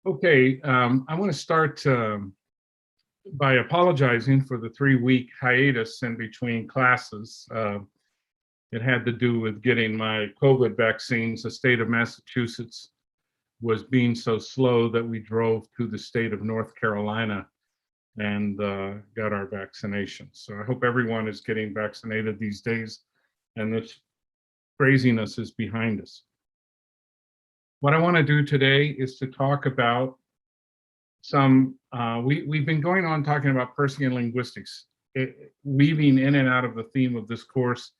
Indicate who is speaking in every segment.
Speaker 1: Okay, I want to start by apologizing for the 3-week hiatus in between classes. It had to do with getting my COVID vaccines. The state of Massachusetts was being so slow that we drove to the state of North Carolina and got our vaccinations. So I hope everyone is getting vaccinated these days and this craziness is behind us. What I want to do today is to talk about we've been going on talking about Persian linguistics, weaving in and out of the theme of this course,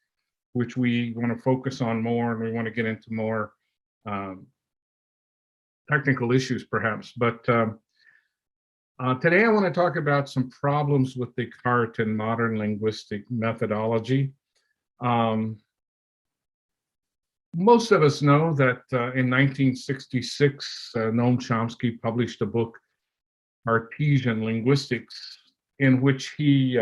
Speaker 1: which we want to focus on more, and we want to get into more technical issues perhaps. But today I want to talk about some problems with Descartes and modern linguistic methodology. Most of us know that in 1966, Noam Chomsky published a book, Cartesian Linguistics, in which he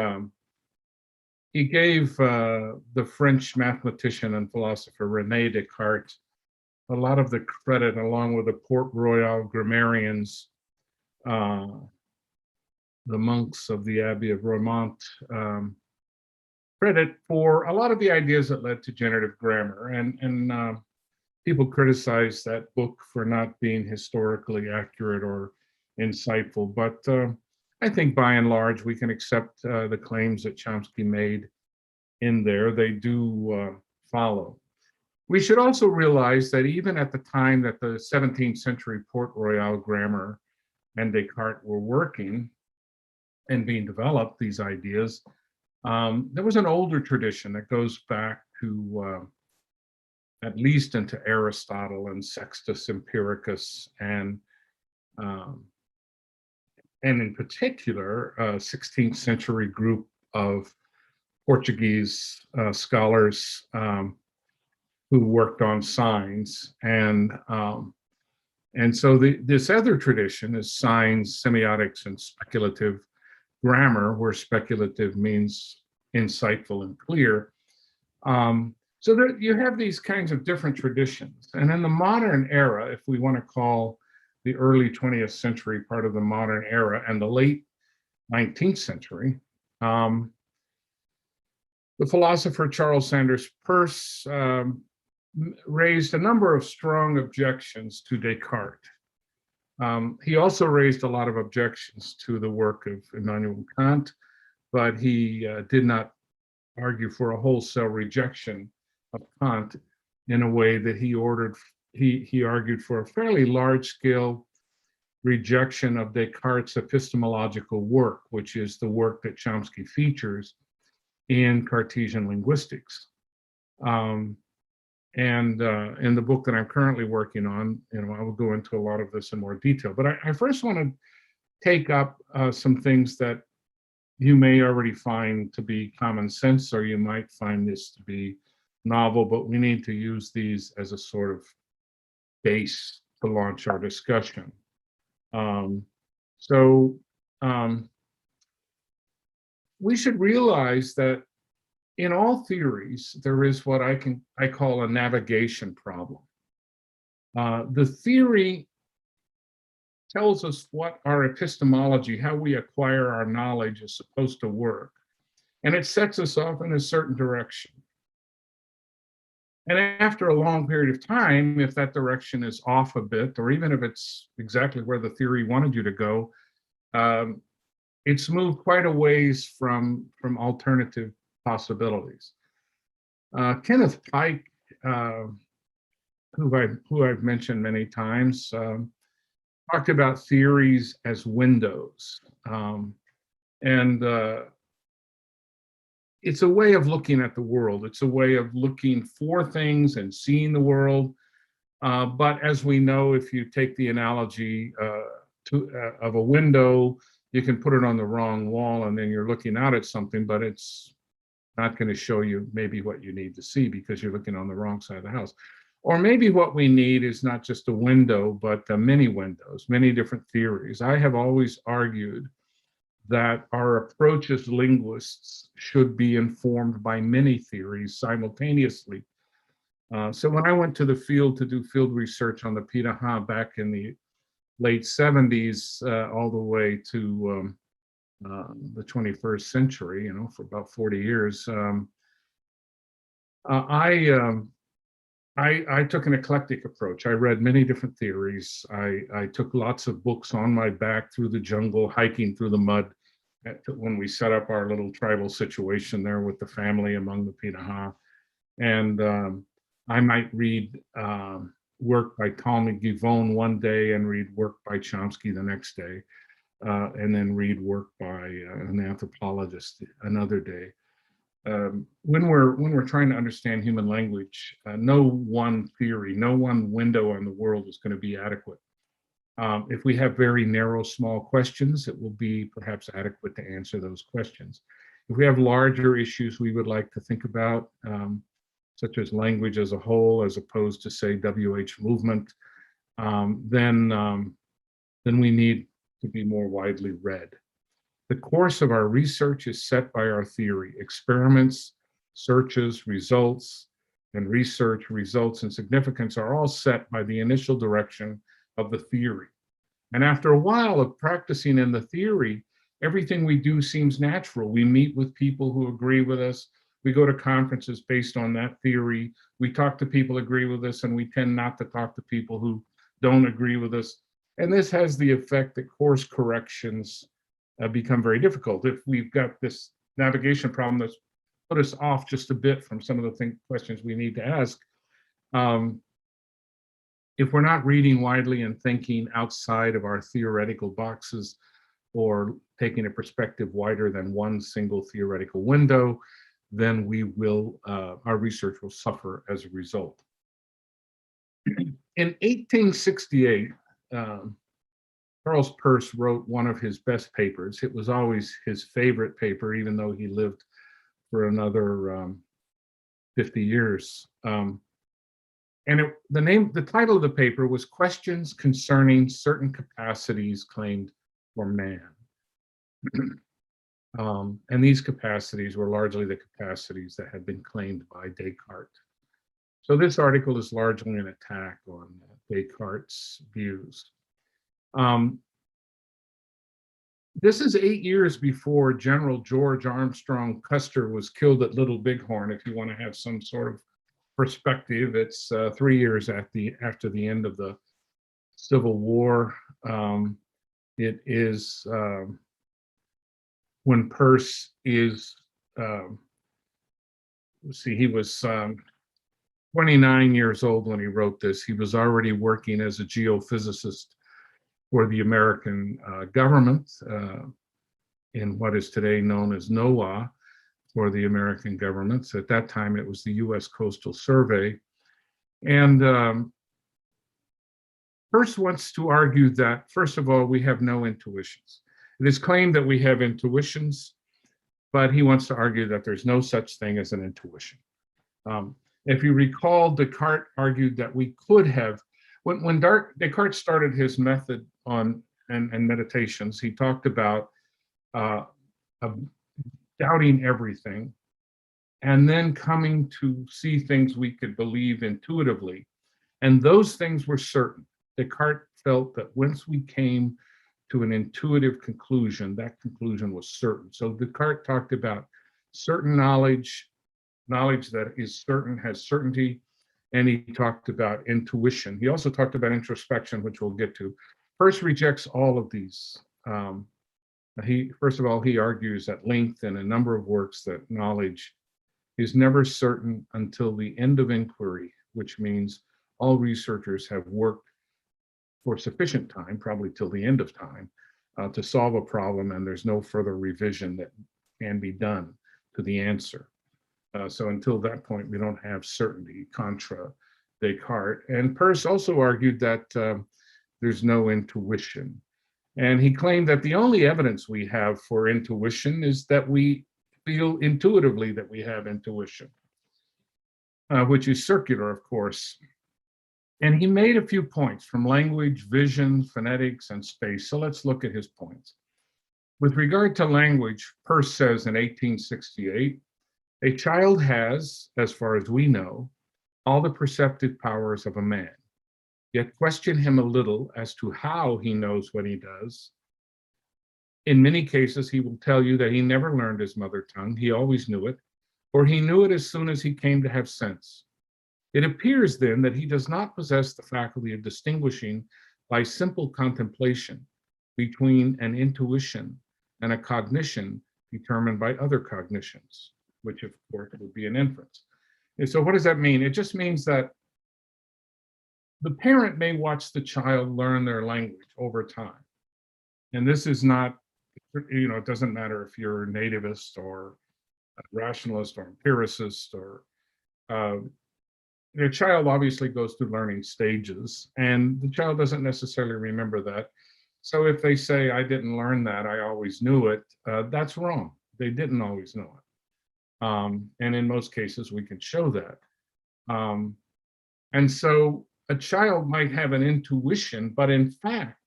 Speaker 1: gave the French mathematician and philosopher René Descartes a lot of the credit, along with the Port Royal grammarians, the monks of the Abbey of Roermond, credit for a lot of the ideas that led to generative grammar. And people criticize that book for not being historically accurate or insightful, but I think by and large we can accept the claims that Chomsky made in there. They do follow. We should also realize that even at the time that the 17th century Port Royal grammar and Descartes were working and being developed, these ideas, there was an older tradition that goes back to at least into Aristotle and Sextus Empiricus, and in particular, a 16th century group of Portuguese scholars who worked on signs. And so this other tradition is signs, semiotics, and speculative grammar, where speculative means insightful and clear. So there, you have these kinds of different traditions. And in the modern era, if we want to call the early 20th century part of the modern era and the late 19th century, the philosopher Charles Sanders Peirce raised a number of strong objections to Descartes. He also raised a lot of objections to the work of Immanuel Kant, but he did not argue for a wholesale rejection of Kant in a way that he argued for a fairly large-scale rejection of Descartes' epistemological work, which is the work that Chomsky features in Cartesian linguistics. And in the book that I'm currently working on, I will go into a lot of this in more detail. But I first want to take up some things that you may already find to be common sense, or you might find this to be novel, but we need to use these as a sort of base to launch our discussion. We should realize that in all theories, there is what I call a navigation problem. The theory tells us what our epistemology, how we acquire our knowledge, is supposed to work. And it sets us off in a certain direction. And after a long period of time, if that direction is off a bit, or even if it's exactly where the theory wanted you to go, it's moved quite a ways from alternative possibilities. Kenneth Pike, who I've mentioned many times, talked about theories as windows. It's a way of looking at the world. It's a way of looking for things and seeing the world. But as we know, if you take the analogy of a window, you can put it on the wrong wall and then you're looking out at something, but it's not going to show you maybe what you need to see because you're looking on the wrong side of the house. Or maybe what we need is not just a window, but many windows, many different theories. I have always argued that our approach as linguists should be informed by many theories simultaneously. So when I went to the field to do field research on the Pirahã back in the late 70s all the way to the 21st century, for about 40 years. Uh, I, um, I took an eclectic approach. I read many different theories. I took lots of books on my back through the jungle, hiking through the mud when we set up our little tribal situation there with the family among the Pinaha. And I might read work by Talmud Givon one day and read work by Chomsky the next day, and then read work by an anthropologist another day. When we're trying to understand human language, no one theory, no one window on the world is going to be adequate. If we have very narrow, small questions, it will be perhaps adequate to answer those questions. If we have larger issues we would like to think about, such as language as a whole, as opposed to, say, WH movement, then we need to be more widely read. The course of our research is set by our theory. Experiments, searches, results, and research results and significance are all set by the initial direction of the theory. And after a while of practicing in the theory, everything we do seems natural. We meet with people who agree with us. We go to conferences based on that theory. We talk to people who agree with us, and we tend not to talk to people who don't agree with us. And this has the effect that course corrections become very difficult. If we've got this navigation problem that's put us off just a bit from some of the questions we need to ask, if we're not reading widely and thinking outside of our theoretical boxes or taking a perspective wider than one single theoretical window, then our research will suffer as a result. In 1868, Charles Peirce wrote one of his best papers. It was always his favorite paper, even though he lived for another 50 years. The title of the paper was Questions Concerning Certain Capacities Claimed for Man. And these capacities were largely the capacities that had been claimed by Descartes. So this article is largely an attack on Descartes' views. This is 8 years before General George Armstrong Custer was killed at Little Bighorn. If you want to have some sort of perspective, it's 3 years after the end of the Civil War. It is when Peirce is, he was 29 years old when he wrote this. He was already working as a geophysicist for the American government in what is today known as NOAA for the American government. So at that time, it was the U.S. Coastal Survey. And Peirce wants to argue that, first of all, we have no intuitions. It is claimed that we have intuitions, but he wants to argue that there's no such thing as an intuition. If you recall, Descartes argued that we could have, when Descartes started his method on and meditations, he talked about doubting everything and then coming to see things we could believe intuitively. And those things were certain. Descartes felt that once we came to an intuitive conclusion, that conclusion was certain. So Descartes talked about certain knowledge that is certain, has certainty, and he talked about intuition. He also talked about introspection, which we'll get to. Peirce rejects all of these. First of all, he argues at length in a number of works that knowledge is never certain until the end of inquiry, which means all researchers have worked for sufficient time, probably till the end of time, to solve a problem, and there's no further revision that can be done to the answer. So until that point, we don't have certainty, contra Descartes. And Peirce also argued that there's no intuition. And he claimed that the only evidence we have for intuition is that we feel intuitively that we have intuition, which is circular, of course. And he made a few points from language, vision, phonetics, and space. So let's look at his points. With regard to language, Peirce says in 1868, a child has, as far as we know, all the perceptive powers of a man. yet question him a little as to how he knows what he does. In many cases, he will tell you that he never learned his mother tongue, he always knew it, or he knew it as soon as he came to have sense. It appears then that he does not possess the faculty of distinguishing by simple contemplation between an intuition and a cognition determined by other cognitions, which of course would be an inference. And so what does that mean? It just means that the parent may watch the child learn their language over time. And this is not, it doesn't matter if you're a nativist or a rationalist or empiricist or the child obviously goes through learning stages, and the child doesn't necessarily remember that. So if they say, I didn't learn that, I always knew it, that's wrong. They didn't always know it. And in most cases, we can show that. And so a child might have an intuition, but in fact,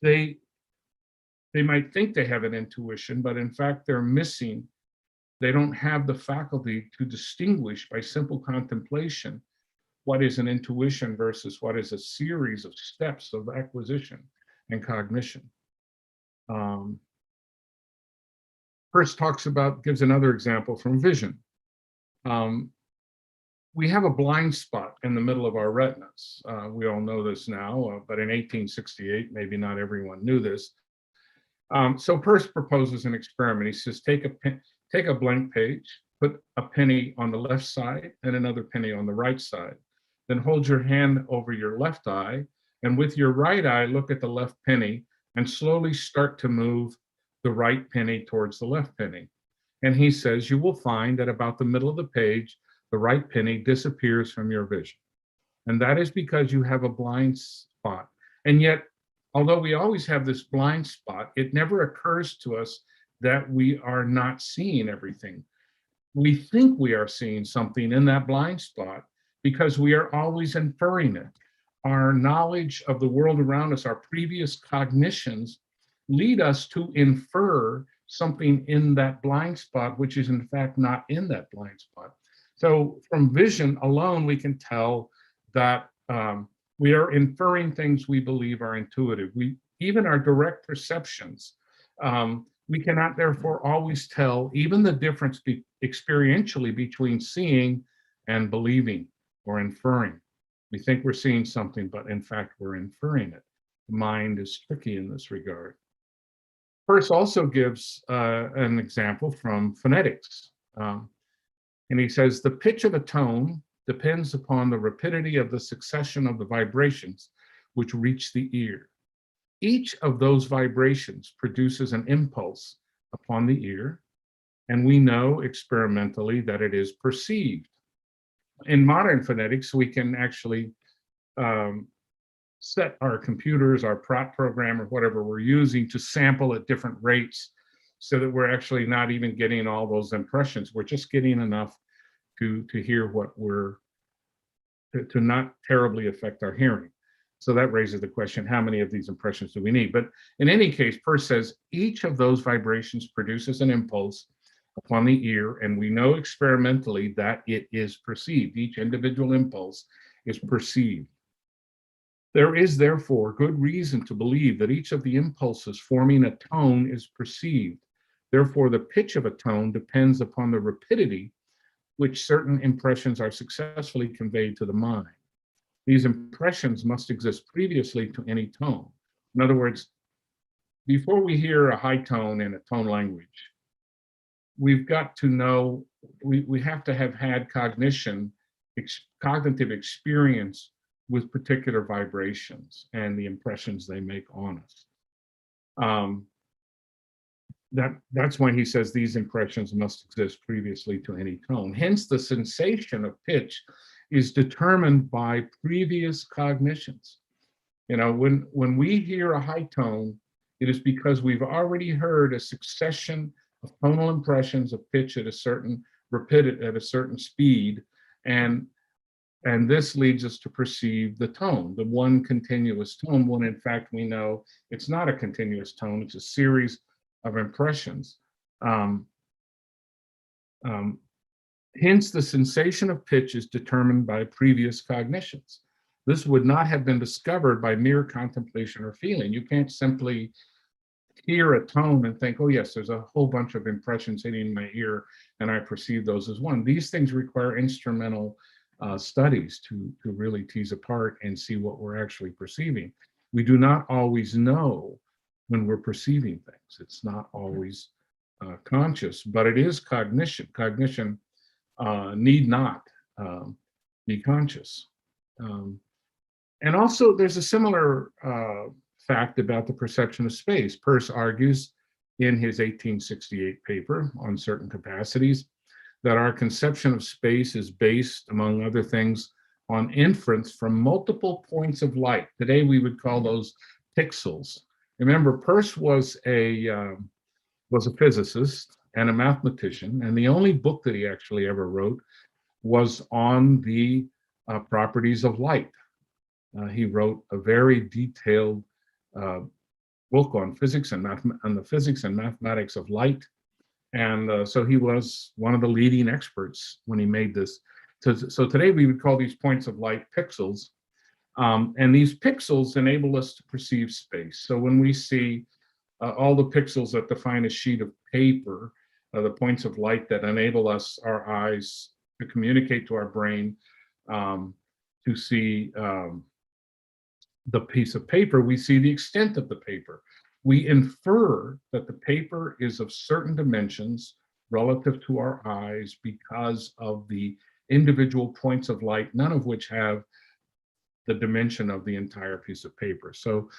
Speaker 1: they might think they have an intuition, but in fact, they don't have the faculty to distinguish by simple contemplation what is an intuition versus what is a series of steps of acquisition and cognition. First gives another example from vision. We have a blind spot in the middle of our retinas. We all know this now, but in 1868, maybe not everyone knew this. So Peirce proposes an experiment. He says, take a blank page, put a penny on the left side and another penny on the right side. Then hold your hand over your left eye, and with your right eye, look at the left penny and slowly start to move the right penny towards the left penny. And he says, you will find that about the middle of the page, the right penny disappears from your vision. And that is because you have a blind spot. And yet, although we always have this blind spot, it never occurs to us that we are not seeing everything. We think we are seeing something in that blind spot because we are always inferring it. Our knowledge of the world around us, our previous cognitions, lead us to infer something in that blind spot, which is in fact not in that blind spot. So from vision alone, we can tell that we are inferring things we believe are intuitive. Even our direct perceptions, we cannot therefore always tell even the difference experientially between seeing and believing or inferring. We think we're seeing something, but in fact, we're inferring it. The mind is tricky in this regard. Peirce also gives an example from phonetics. And he says, the pitch of a tone depends upon the rapidity of the succession of the vibrations which reach the ear. Each of those vibrations produces an impulse upon the ear, and we know experimentally that it is perceived. In modern phonetics, we can actually set our computers, our prop program, or whatever we're using to sample at different rates so that we're actually not even getting all those impressions. We're just getting enough to hear to not terribly affect our hearing. So that raises the question, how many of these impressions do we need? But in any case, Peirce says each of those vibrations produces an impulse upon the ear, and we know experimentally that it is perceived. Each individual impulse is perceived. There is therefore good reason to believe that each of the impulses forming a tone is perceived. Therefore, the pitch of a tone depends upon the rapidity which certain impressions are successfully conveyed to the mind. These impressions must exist previously to any tone. In other words, before we hear a high tone in a tone language, we've got to know, we have to have had cognitive experience with particular vibrations and the impressions they make on us. That's when he says these impressions must exist previously to any tone. Hence, the sensation of pitch is determined by previous cognitions. When we hear a high tone, it is because we've already heard a succession of tonal impressions of pitch at a certain rapidity, at a certain speed, and this leads us to perceive the tone, the one continuous tone, when in fact we know it's not a continuous tone, it's a series of impressions. Hence, the sensation of pitch is determined by previous cognitions. This would not have been discovered by mere contemplation or feeling. You can't simply hear a tone and think, oh yes, there's a whole bunch of impressions hitting my ear and I perceive those as one. These things require instrumental studies to really tease apart and see what we're actually perceiving. We do not always know when we're perceiving things. It's not always conscious, but it is cognition. Cognition need not be conscious. And also, there's a similar fact about the perception of space. Peirce argues in his 1868 paper on certain capacities that our conception of space is based, among other things, on inference from multiple points of light. Today, we would call those pixels. Remember, Peirce was a physicist and a mathematician, and the only book that he actually ever wrote was on the properties of light. He wrote a very detailed book on physics and on the physics and mathematics of light, and so he was one of the leading experts when he made this. So today we would call these points of light pixels, and these pixels enable us to perceive space. So when we see all the pixels that define a sheet of paper, the points of light that enable us, our eyes, to communicate to our brain, to see the piece of paper, we see the extent of the paper. We infer that the paper is of certain dimensions relative to our eyes because of the individual points of light, none of which have the dimension of the entire piece of paper. So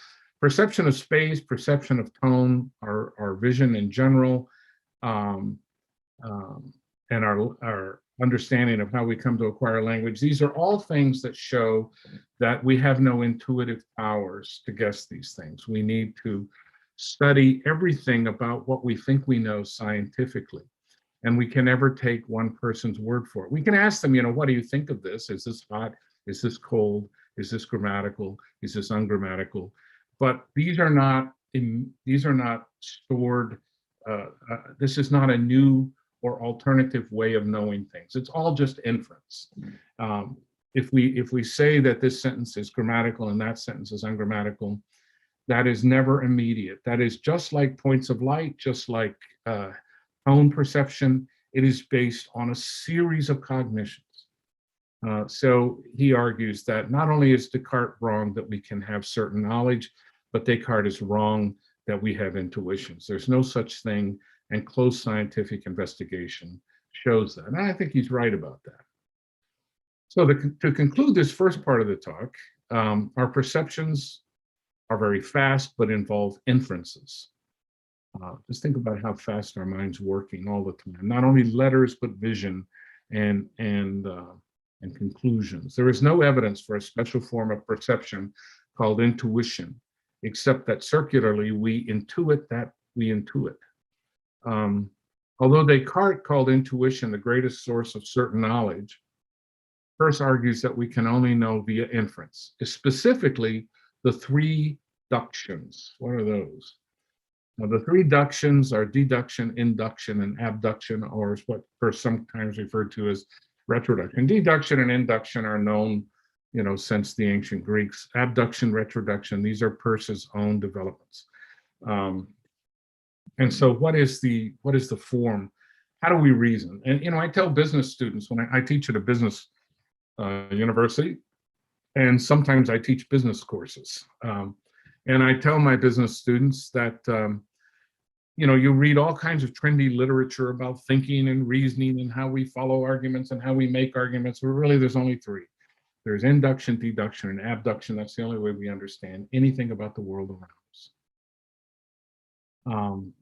Speaker 1: perception of space, perception of tone, our vision in general, and our understanding of how we come to acquire language, these are all things that show that we have no intuitive powers to guess these things. We need to study everything about what we think we know scientifically, and we can never take one person's word for it. We can ask them, what do you think of this? Is this hot? Is this cold? Is this grammatical? Is this ungrammatical? But these are not stored. This is not a new or alternative way of knowing things. It's all just inference. If we say that this sentence is grammatical and that sentence is ungrammatical, that is never immediate. That is just like points of light, just like tone perception. It is based on a series of cognitions. So he argues that not only is Descartes wrong that we can have certain knowledge, but Descartes is wrong that we have intuitions. There's no such thing, and close scientific investigation shows that. And I think he's right about that. So to conclude this first part of the talk, our perceptions are very fast, but involve inferences. Just think about how fast our mind's working all the time. Not only letters, but vision and conclusions. There is no evidence for a special form of perception called intuition, except that circularly we intuit that we intuit. Although Descartes called intuition the greatest source of certain knowledge, Peirce argues that we can only know via inference, specifically the three ductions. What are those? Now, the three ductions are deduction, induction, and abduction, or is what Peirce sometimes referred to as retroduction. Deduction and induction are known, since the ancient Greeks. Abduction, retroduction, these are Peirce's own developments. And so what is the form? How do we reason? And I tell business students when I teach at a business university, and sometimes I teach business courses. And I tell my business students that, you read all kinds of trendy literature about thinking and reasoning and how we follow arguments and how we make arguments. But really, there's only three. There's induction, deduction, and abduction. That's the only way we understand anything about the world around us.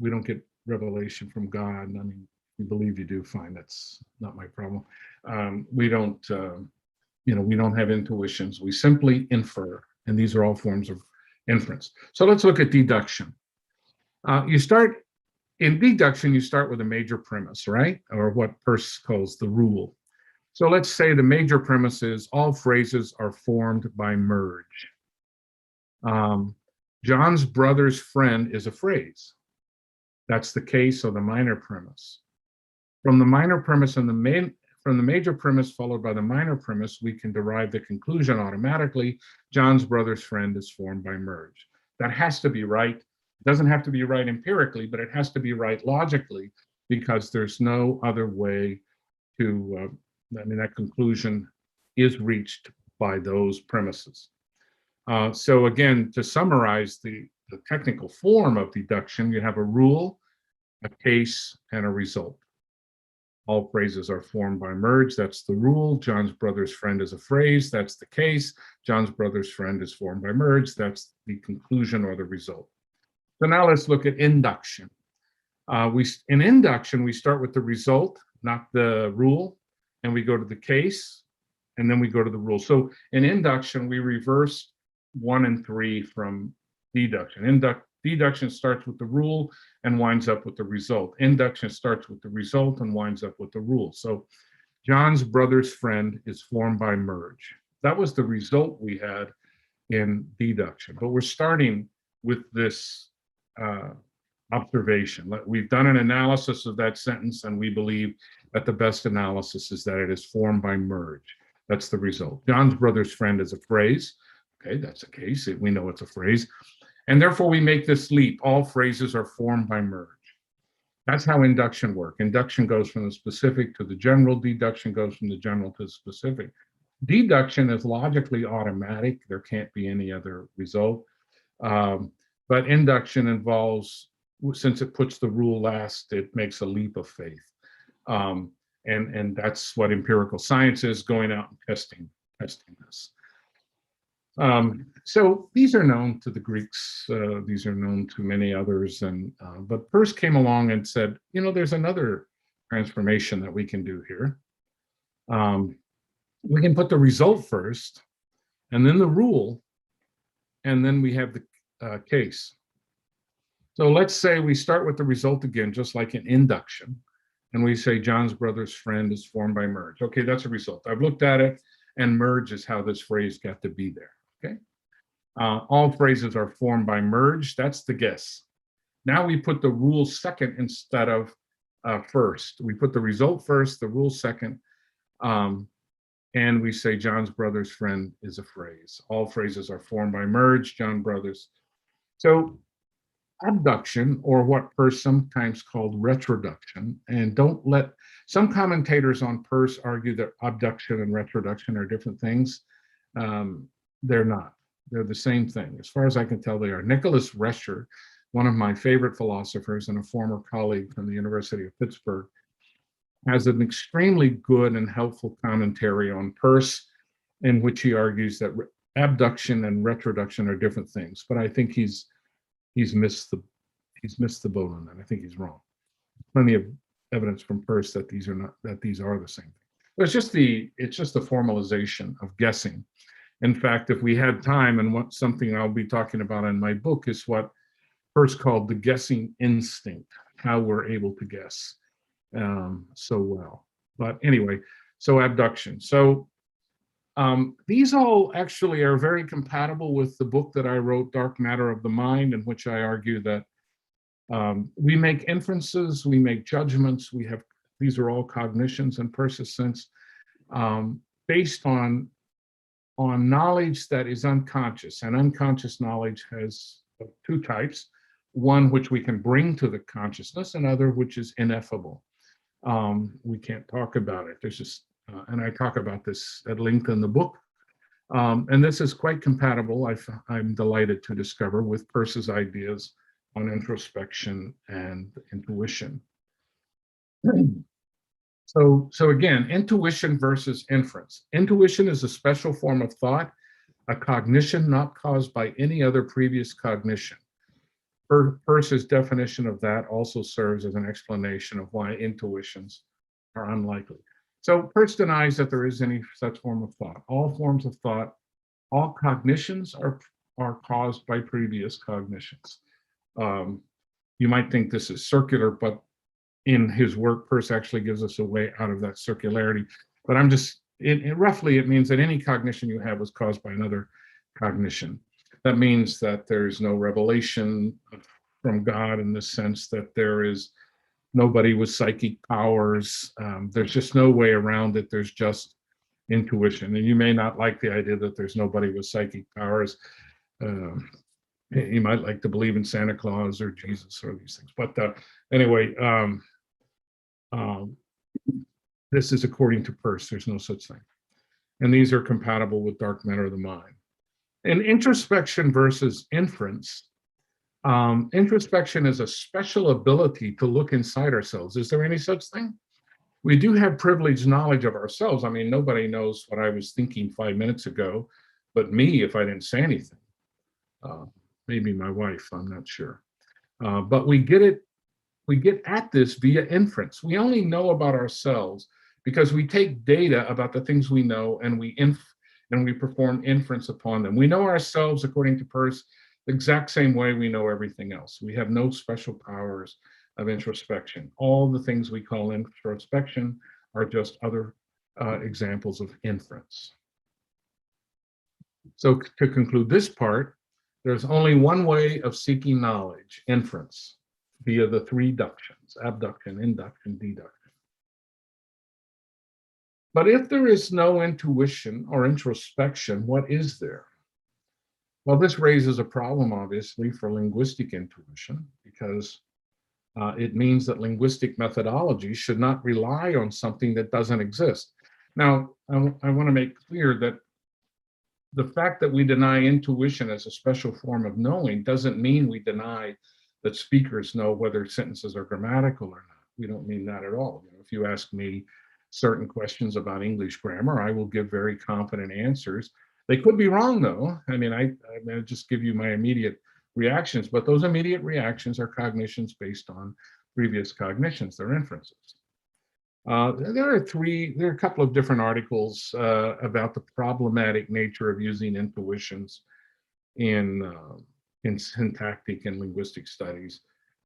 Speaker 1: We don't get revelation from God. I mean, if you believe you do, fine. That's not my problem. We don't have intuitions. We simply infer, and these are all forms of inference. So let's look at deduction. In deduction, you start with a major premise, right? Or what Peirce calls the rule. So let's say the major premise is all phrases are formed by merge. John's brother's friend is a phrase. That's the case of the minor premise. From the minor premise and the main from the major premise followed by the minor premise, we can derive the conclusion automatically. John's brother's friend is formed by merge. That has to be right. It doesn't have to be right empirically, but it has to be right logically, because there's no other way to, that conclusion is reached by those premises. So again, to summarize the technical form of deduction, you have a rule, a case, and a result. All phrases are formed by merge. That's the rule. John's brother's friend is a phrase. That's the case. John's brother's friend is formed by merge. That's the conclusion or the result. So now let's look at induction. In induction, we start with the result, not the rule, and we go to the case, and then we go to the rule. So in induction, we reverse 1 and 3 from deduction. Deduction starts with the rule and winds up with the result. Induction starts with the result and winds up with the rule. So John's brother's friend is formed by merge. That was the result we had in deduction, but we're starting with this observation. We've done an analysis of that sentence, and we believe that the best analysis is that it is formed by merge. That's the result. John's brother's friend is a phrase. Okay, that's a case. We know it's a phrase. And therefore, we make this leap. All phrases are formed by merge. That's how induction works. Induction goes from the specific to the general. Deduction goes from the general to the specific. Deduction is logically automatic. There can't be any other result. But induction involves, since it puts the rule last, it makes a leap of faith. And that's what empirical science is, going out and testing this. So these are known to the Greeks. These are known to many others. But Peirce came along and said, there's another transformation that we can do here. We can put the result first, and then the rule, and then we have the case. So let's say we start with the result again, just like in induction, and we say John's brother's friend is formed by merge. Okay, that's a result. I've looked at it, and merge is how this phrase got to be there. Okay. All phrases are formed by merge. That's the guess. Now we put the rule second instead of first. We put the result first, the rule second, and we say John's brother's friend is a phrase. All phrases are formed by merge, John brothers. So abduction, or what Peirce sometimes called retroduction, and some commentators on Peirce argue that abduction and retroduction are different things. They're not. They're the same thing. As far as I can tell, they are. Nicholas Rescher, one of my favorite philosophers and a former colleague from the University of Pittsburgh, has an extremely good and helpful commentary on Peirce, in which he argues that abduction and retroduction are different things. But I think he's missed the boat on that. I think he's wrong. Plenty of evidence from Peirce that these are the same thing. But it's just the formalization of guessing. In fact, if we had time, and something I'll be talking about in my book is what Peirce called the guessing instinct, how we're able to guess so well. But anyway, so abduction. So these all actually are very compatible with the book that I wrote, Dark Matter of the Mind, in which I argue that we make inferences, we make judgments, these are all cognitions in Peirce's sense, based on knowledge that is unconscious. And unconscious knowledge has two types: one which we can bring to the consciousness, and other which is ineffable. We can't talk about it. There's just, and I talk about this at length in the book. And this is quite compatible, I'm delighted to discover, with Peirce's ideas on introspection and intuition. So again, intuition versus inference. Intuition is a special form of thought, a cognition not caused by any other previous cognition. Peirce's definition of that also serves as an explanation of why intuitions are unlikely. So Peirce denies that there is any such form of thought. All forms of thought, all cognitions are caused by previous cognitions. You might think this is circular, but in his work, Peirce actually gives us a way out of that circularity. But roughly, it means that any cognition you have was caused by another cognition. That means that there is no revelation from God in the sense that there is nobody with psychic powers. There's just no way around it. There's just intuition. And you may not like the idea that there's nobody with psychic powers. You might like to believe in Santa Claus or Jesus or these things. But anyway, this is according to Peirce. There's no such thing. And these are compatible with dark matter of the mind. And introspection versus inference. Introspection is a special ability to look inside ourselves. Is there any such thing? We do have privileged knowledge of ourselves. I mean, nobody knows what I was thinking 5 minutes ago, but me if I didn't say anything. Maybe my wife, I'm not sure. But we get at this via inference. We only know about ourselves because we take data about the things we know and we perform inference upon them. We know ourselves, according to Peirce, the exact same way we know everything else. We have no special powers of introspection. All the things we call introspection are just other examples of inference. So to conclude this part, there's only one way of seeking knowledge, inference, via the three ductions: abduction, induction, deduction. But if there is no intuition or introspection, what is there? Well, this raises a problem, obviously, for linguistic intuition, because it means that linguistic methodology should not rely on something that doesn't exist. Now, I want to make clear that the fact that we deny intuition as a special form of knowing doesn't mean we deny that speakers know whether sentences are grammatical or not. We don't mean that at all. You know, if you ask me certain questions about English grammar, I will give very confident answers. They could be wrong, though. I mean, I just give you my immediate reactions, but those immediate reactions are cognitions based on previous cognitions. They're inferences. There are a couple of different articles about the problematic nature of using intuitions in syntactic and linguistic studies.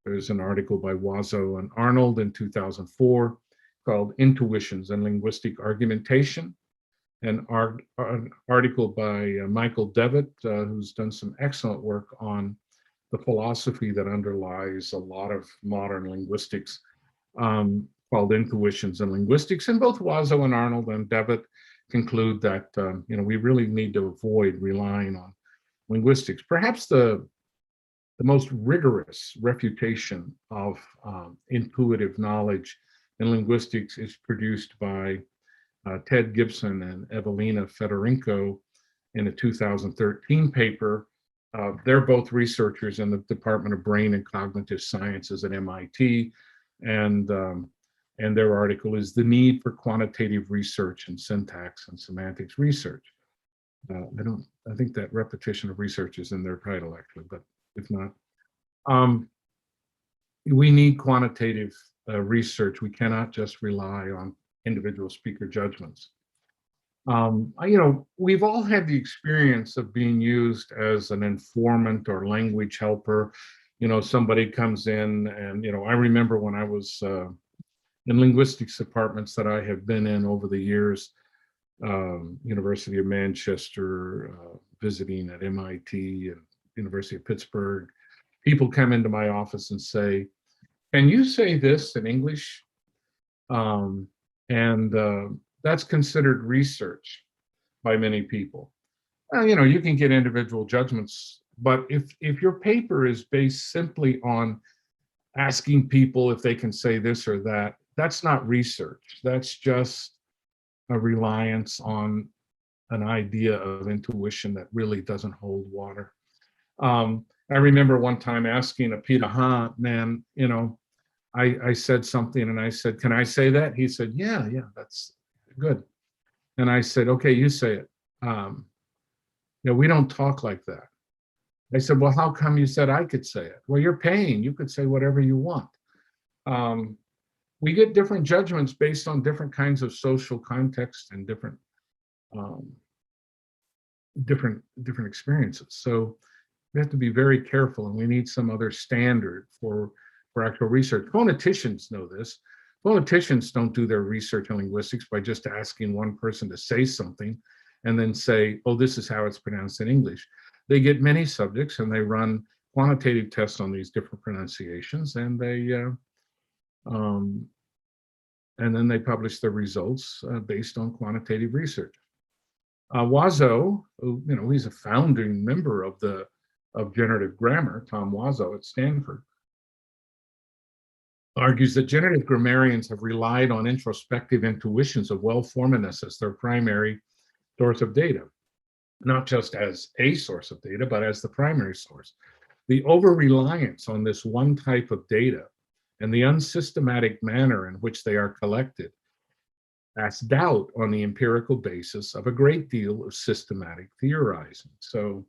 Speaker 1: There's an article by Wazo and Arnold in 2004 called Intuitions and Linguistic Argumentation, an article by Michael Devitt, who's done some excellent work on the philosophy that underlies a lot of modern linguistics, called Intuitions and Linguistics. And both Wazo and Arnold and Devitt conclude that we really need to avoid relying on linguistics. Perhaps the most rigorous refutation of intuitive knowledge in linguistics is produced by Ted Gibson and Evelina Fedorenko in a 2013 paper. They're both researchers in the Department of Brain and Cognitive Sciences at MIT, and their article is "The Need for Quantitative Research in Syntax and Semantics Research." I think that repetition of research is in their title, actually, but if not, we need quantitative research. We cannot just rely on individual speaker judgments. We've all had the experience of being used as an informant or language helper. Somebody comes in and, I remember when I was in linguistics departments that I have been in over the years, University of Manchester, visiting at MIT and University of Pittsburgh, people come into my office and say, "Can you say this in English?" That's considered research by many people. You can get individual judgments, but if your paper is based simply on asking people if they can say this or that, that's not research. That's just a reliance on an idea of intuition that really doesn't hold water. I remember one time asking a Peter man, I said something and I said, "Can I say that?" He said, yeah, that's good. And I said, "Okay, you say it." We don't talk like that. I said, "Well, how come you said I could say it?" "Well, you're paying. You could say whatever you want." We get different judgments based on different kinds of social context and different experiences. So we have to be very careful, and we need some other standard for actual research. Phoneticians know this. Phoneticians don't do their research in linguistics by just asking one person to say something and then say, "Oh, this is how it's pronounced in English." They get many subjects and they run quantitative tests on these different pronunciations, and Um, and then they published the results based on quantitative research. Wazo, who, he's a founding member of generative grammar, Tom Wazo at Stanford, argues that generative grammarians have relied on introspective intuitions of well-formedness as their primary source of data, not just as a source of data, but as the primary source. The over-reliance on this one type of data and the unsystematic manner in which they are collected casts doubt on the empirical basis of a great deal of systematic theorizing. So,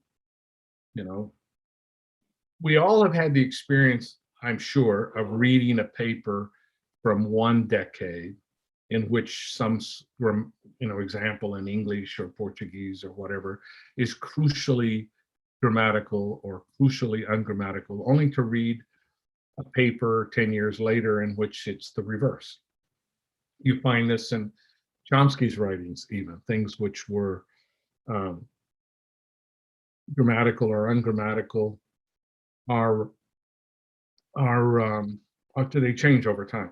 Speaker 1: we all have had the experience, I'm sure, of reading a paper from one decade in which some example in English or Portuguese or whatever is crucially grammatical or crucially ungrammatical, only to read a paper 10 years later in which it's the reverse. You find this in Chomsky's writings, even things which were grammatical or ungrammatical they change over time.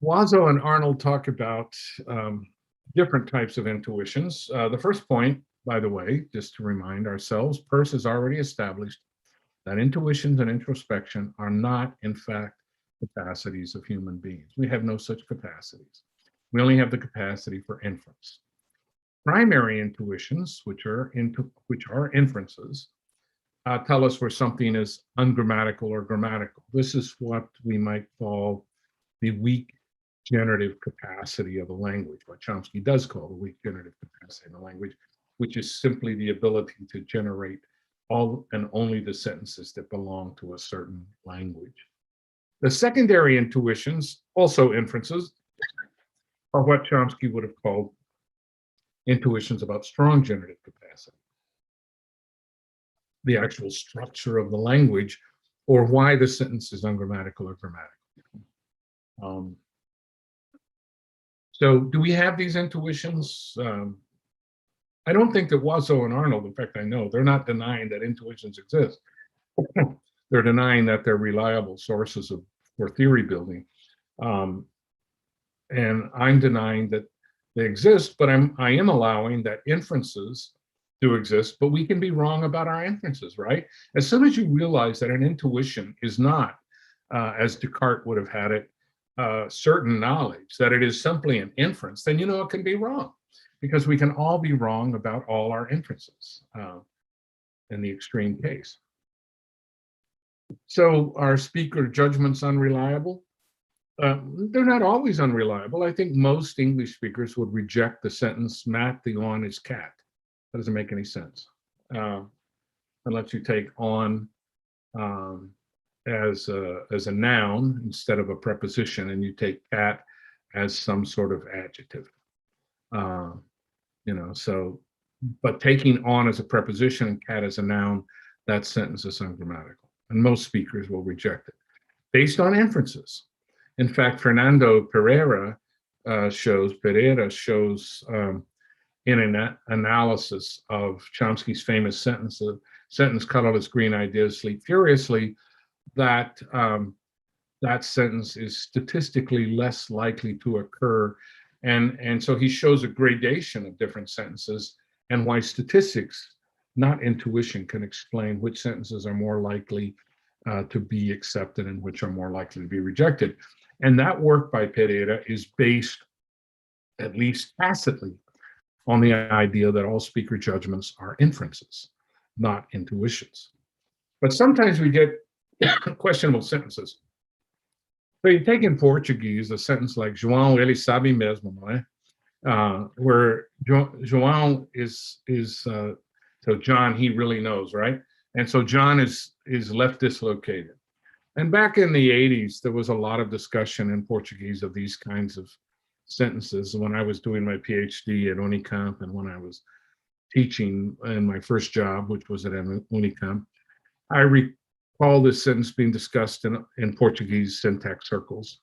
Speaker 1: Wazo and Arnold talk about different types of intuitions. The first point, by the way, just to remind ourselves, Peirce has already established that intuitions and introspection are not, in fact, capacities of human beings. We have no such capacities. We only have the capacity for inference. Primary intuitions, which are inferences, tell us where something is ungrammatical or grammatical. This is what we might call the weak generative capacity of a language, what Chomsky does call the weak generative capacity of a language, which is simply the ability to generate all and only the sentences that belong to a certain language. The secondary intuitions, also inferences, are what Chomsky would have called intuitions about strong generative capacity, the actual structure of the language, or why the sentence is ungrammatical or grammatical. So do we have these intuitions? I don't think that Wazo and Arnold, in fact, I know, they're not denying that intuitions exist. They're denying that they're reliable sources for theory building. And I'm denying that they exist, but I am allowing that inferences do exist, but we can be wrong about our inferences, right? As soon as you realize that an intuition is not, as Descartes would have had it, certain knowledge, that it is simply an inference, then it can be wrong, because we can all be wrong about all our inferences in the extreme case. So are speaker judgments unreliable? They're not always unreliable. I think most English speakers would reject the sentence, Matt the on is cat. That doesn't make any sense. Unless you take on as a noun instead of a preposition, and you take cat as some sort of adjective. But taking on as a preposition and cat as a noun, that sentence is ungrammatical. And most speakers will reject it based on inferences. In fact, Fernando Pereira shows in an analysis of Chomsky's famous sentence colorless green ideas sleep furiously, that that sentence is statistically less likely to occur. And so he shows a gradation of different sentences and why statistics, not intuition, can explain which sentences are more likely to be accepted and which are more likely to be rejected. And that work by Pereira is based, at least tacitly, on the idea that all speaker judgments are inferences, not intuitions. But sometimes we get questionable sentences. So you take in Portuguese a sentence like João ele sabe mesmo, não é? Where João is so John, he really knows, right? And so John is left dislocated. And back in the 80s, there was a lot of discussion in Portuguese of these kinds of sentences. When I was doing my PhD at Unicamp and when I was teaching in my first job, which was at Unicamp, I recall this sentence being discussed in Portuguese syntax circles.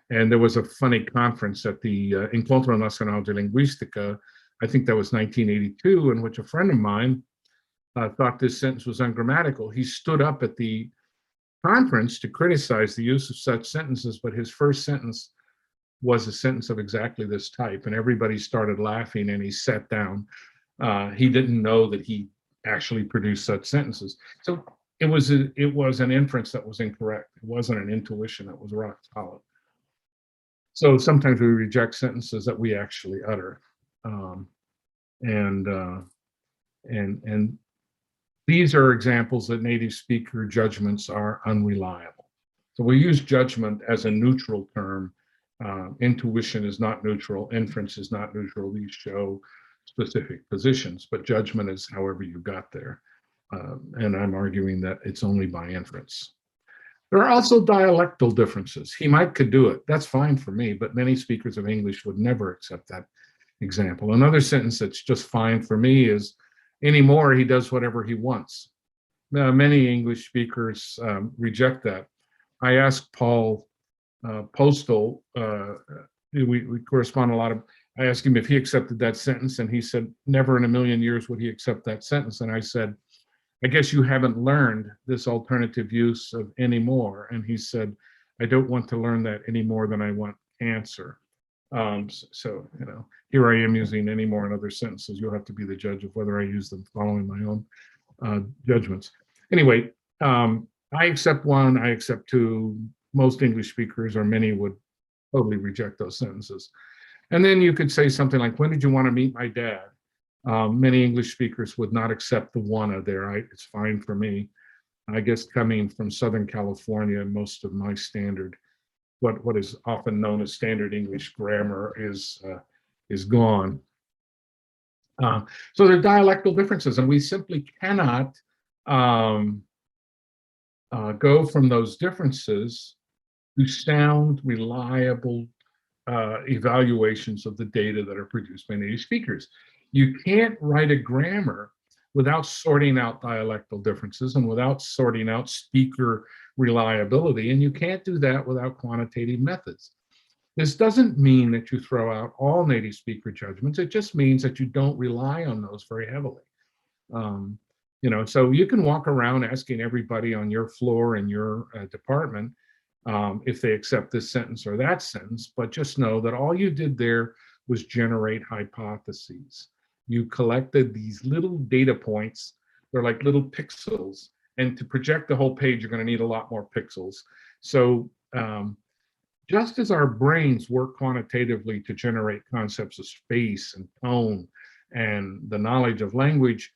Speaker 1: And there was a funny conference at the Encontro Nacional de Linguística, I think that was 1982, in which a friend of mine thought this sentence was ungrammatical. He stood up at the conference to criticize the use of such sentences, but his first sentence was a sentence of exactly this type, and everybody started laughing, and he sat down. He didn't know that he actually produced such sentences. So it was an inference that was incorrect. It wasn't an intuition that was rock solid. So sometimes we reject sentences that we actually utter, and these are examples that native speaker judgments are unreliable. So we use judgment as a neutral term. Intuition is not neutral. Inference is not neutral. These show specific positions, but judgment is however you got there. And I'm arguing that it's only by inference. There are also dialectal differences. He could do it. That's fine for me, but many speakers of English would never accept that example. Another sentence that's just fine for me is, anymore, he does whatever he wants. Many English speakers reject that. I asked Paul Postal, we correspond a lot of, I asked him if he accepted that sentence, and he said, never in a million years would he accept that sentence. And I said, I guess you haven't learned this alternative use of anymore. And he said, I don't want to learn that any more than I want answer. So, here I am using any more in other sentences. You'll have to be the judge of whether I use them following my own judgments. Anyway, I accept one, I accept two. Most English speakers, or many, would totally reject those sentences. And then you could say something like, when did you want to meet my dad? Many English speakers would not accept the wanna there. It's fine for me. I guess coming from Southern California, most of my standard, what is often known as standard English grammar is gone. So there are dialectal differences, and we simply cannot go from those differences to sound, reliable evaluations of the data that are produced by native speakers. You can't write a grammar without sorting out dialectal differences and without sorting out speaker reliability, and you can't do that without quantitative methods. This doesn't mean that you throw out all native speaker judgments. It just means that you don't rely on those very heavily. So you can walk around asking everybody on your floor in your department if they accept this sentence or that sentence, but just know that all you did there was generate hypotheses. You collected these little data points. They're like little pixels, and to project the whole page, you're going to need a lot more pixels. So just as our brains work quantitatively to generate concepts of space and tone and the knowledge of language,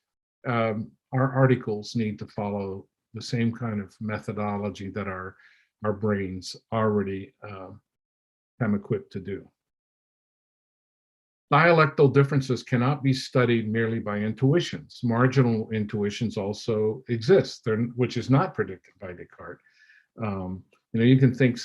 Speaker 1: our articles need to follow the same kind of methodology that our brains already come equipped to do. Dialectal differences cannot be studied merely by intuitions. Marginal intuitions also exist, which is not predicted by Descartes. You can think,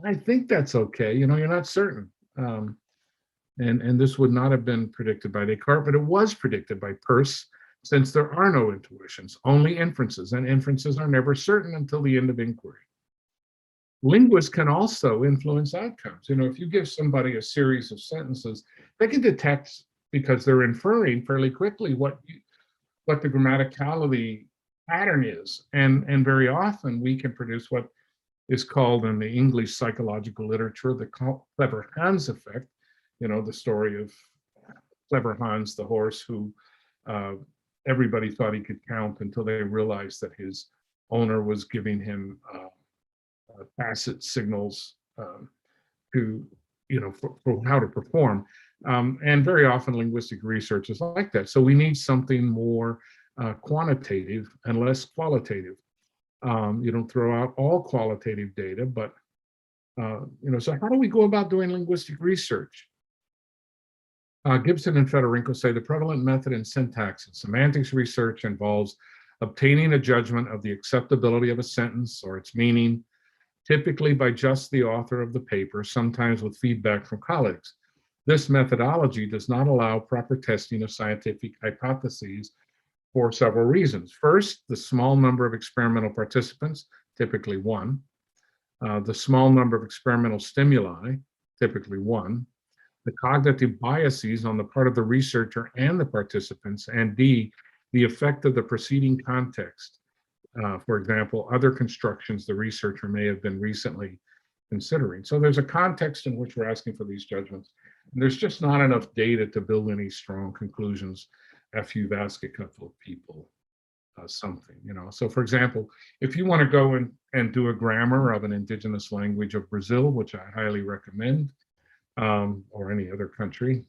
Speaker 1: I think that's okay. You're not certain. And this would not have been predicted by Descartes, but it was predicted by Peirce, since there are no intuitions, only inferences, and inferences are never certain until the end of inquiry. Linguists can also influence outcomes. If you give somebody a series of sentences, they can detect, because they're inferring fairly quickly, what the grammaticality pattern is. And very often we can produce what is called in the English psychological literature the clever Hans effect. The story of clever Hans, the horse who everybody thought he could count until they realized that his owner was giving him tacit signals to, for how to perform. And very often linguistic research is like that. So we need something more quantitative and less qualitative. You don't throw out all qualitative data, but, so how do we go about doing linguistic research? Gibson and Fedorenko say the prevalent method in syntax and semantics research involves obtaining a judgment of the acceptability of a sentence or its meaning, typically by just the author of the paper, sometimes with feedback from colleagues. This methodology does not allow proper testing of scientific hypotheses for several reasons. First, the small number of experimental participants, typically one, the small number of experimental stimuli, typically one, the cognitive biases on the part of the researcher and the participants, and D, the effect of the preceding context. for example, other constructions the researcher may have been recently considering. So there's a context in which we're asking for these judgments. And there's just not enough data to build any strong conclusions after you've asked a couple of people something, you know. So for example, if you want to go and do a grammar of an indigenous language of Brazil, which I highly recommend, or any other country,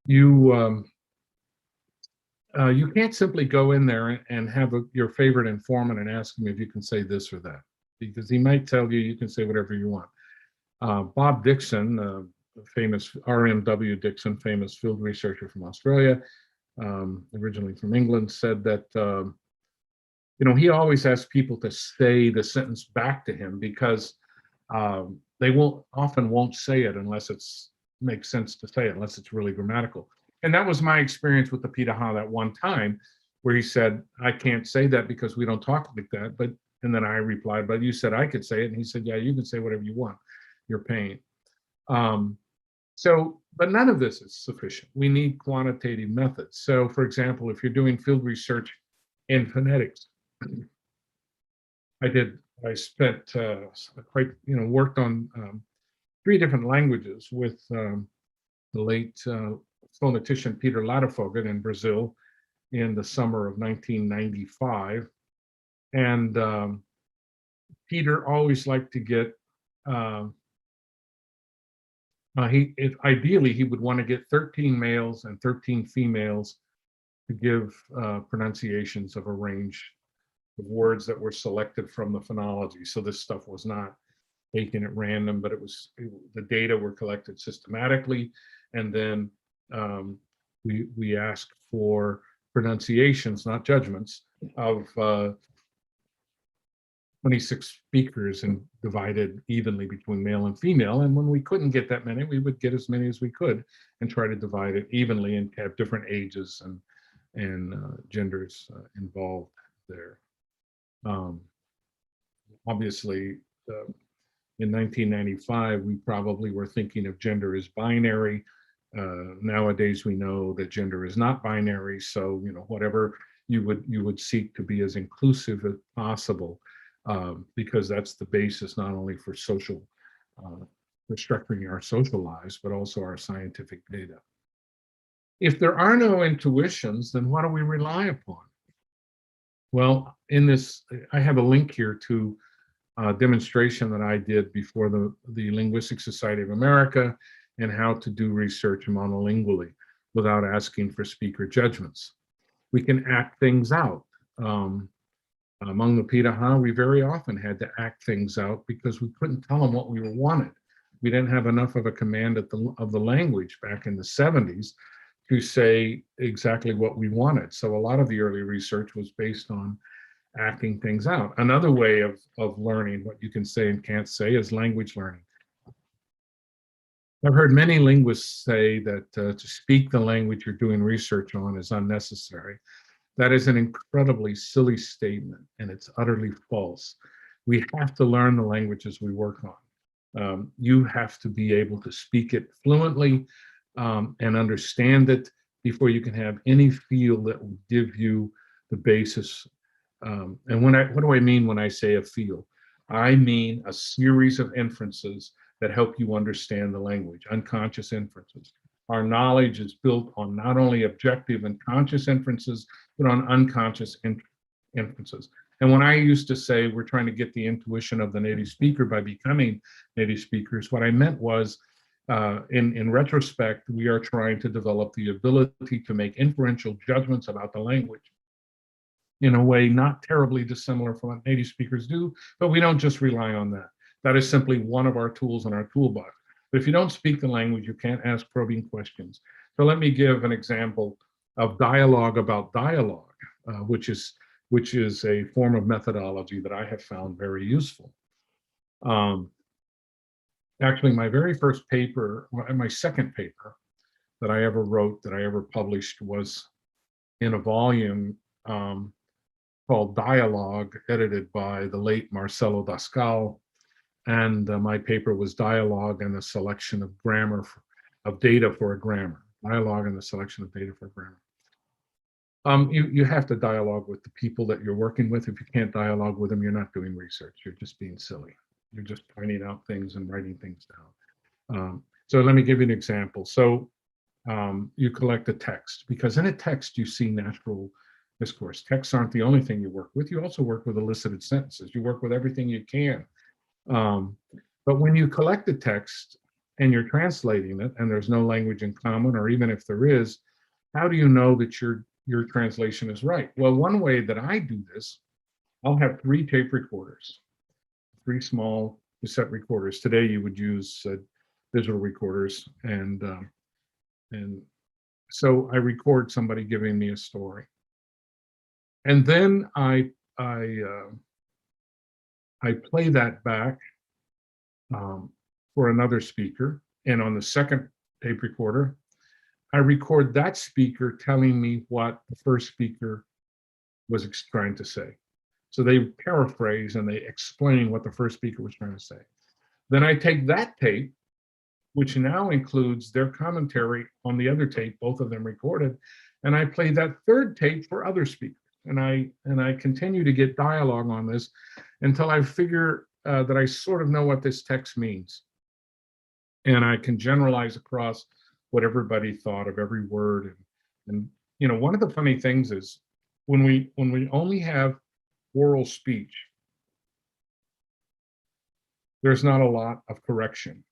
Speaker 1: you can't simply go in there and have your favorite informant and ask him if you can say this or that, because he might tell you you can say whatever you want. Bob Dixon, famous RMW Dixon, famous field researcher from Australia, originally from England, said that you know, he always asks people to say the sentence back to him because they often won't say it unless it makes sense to say it, unless it's really grammatical. And that was my experience with the Pitaha that one time, where he said, I can't say that because we don't talk like that. But, and then I replied, but you said I could say it. And he said, yeah, you can say whatever you want. You're paying. But none of this is sufficient. We need quantitative methods. So for example, if you're doing field research in phonetics, I spent worked on 3 different languages with the late phonetician Peter Ladafoguet in Brazil in the summer of 1995. And Peter always liked to get, ideally he would want to get 13 males and 13 females to give pronunciations of a range of words that were selected from the phonology. So this stuff was not taken at random, but the data were collected systematically, and then we asked for pronunciations, not judgments, of 26 speakers and divided evenly between male and female. And when we couldn't get that many, we would get as many as we could and try to divide it evenly and have different ages and genders involved there. Obviously, in 1995, we probably were thinking of gender as binary. Nowadays, we know that gender is not binary. So, you know, whatever you would seek to be as inclusive as possible, because that's the basis not only for social, for structuring our social lives, but also our scientific data. If there are no intuitions, then what do we rely upon? Well, in this, I have a link here to a demonstration that I did before the Linguistic Society of America and how to do research monolingually without asking for speaker judgments. We can act things out. Among the Pitaha, we very often had to act things out because we couldn't tell them what we wanted. We didn't have enough of a command of the language back in the 70s to say exactly what we wanted. So a lot of the early research was based on acting things out. Another way of learning what you can say and can't say is language learning. I've heard many linguists say that to speak the language you're doing research on is unnecessary. That is an incredibly silly statement, and it's utterly false. We have to learn the languages we work on. You have to be able to speak it fluently and understand it before you can have any feel that will give you the basis. And what do I mean when I say a feel? I mean a series of inferences that help you understand the language, unconscious inferences. Our knowledge is built on not only objective and conscious inferences, but on unconscious inferences. And when I used to say we're trying to get the intuition of the native speaker by becoming native speakers, what I meant was, in retrospect, we are trying to develop the ability to make inferential judgments about the language in a way not terribly dissimilar from what native speakers do, but we don't just rely on that. That is simply one of our tools in our toolbox. But if you don't speak the language, you can't ask probing questions. So let me give an example of dialogue about dialogue, which is a form of methodology that I have found very useful. Actually, my very first paper, my second paper that I ever wrote, that I ever published, was in a volume called Dialogue, edited by the late Marcelo Dascal. And my paper was Dialogue and the Selection of Grammar, of Data for a Grammar. Dialogue and the Selection of Data for Grammar. You have to dialogue with the people that you're working with. If you can't dialogue with them, you're not doing research. You're just being silly. You're just pointing out things and writing things down. So let me give you an example. So you collect a text, because in a text you see natural discourse. Texts aren't the only thing you work with. You also work with elicited sentences. You work with everything you can. But when you collect a text and you're translating it, and there's no language in common, or even if there is, how do you know that your translation is right? Well, one way that I do this, I'll have 3 tape recorders, 3 small cassette recorders. Today you would use digital recorders, and so I record somebody giving me a story, and then I play that back for another speaker, and on the second tape recorder, I record that speaker telling me what the first speaker was trying to say. So they paraphrase and they explain what the first speaker was trying to say. Then I take that tape, which now includes their commentary on the other tape, both of them recorded, and I play that third tape for other speakers. And I continue to get dialogue on this until I figure that I sort of know what this text means. And I can generalize across what everybody thought of every word. And you know, one of the funny things is when we only have oral speech, there's not a lot of correction.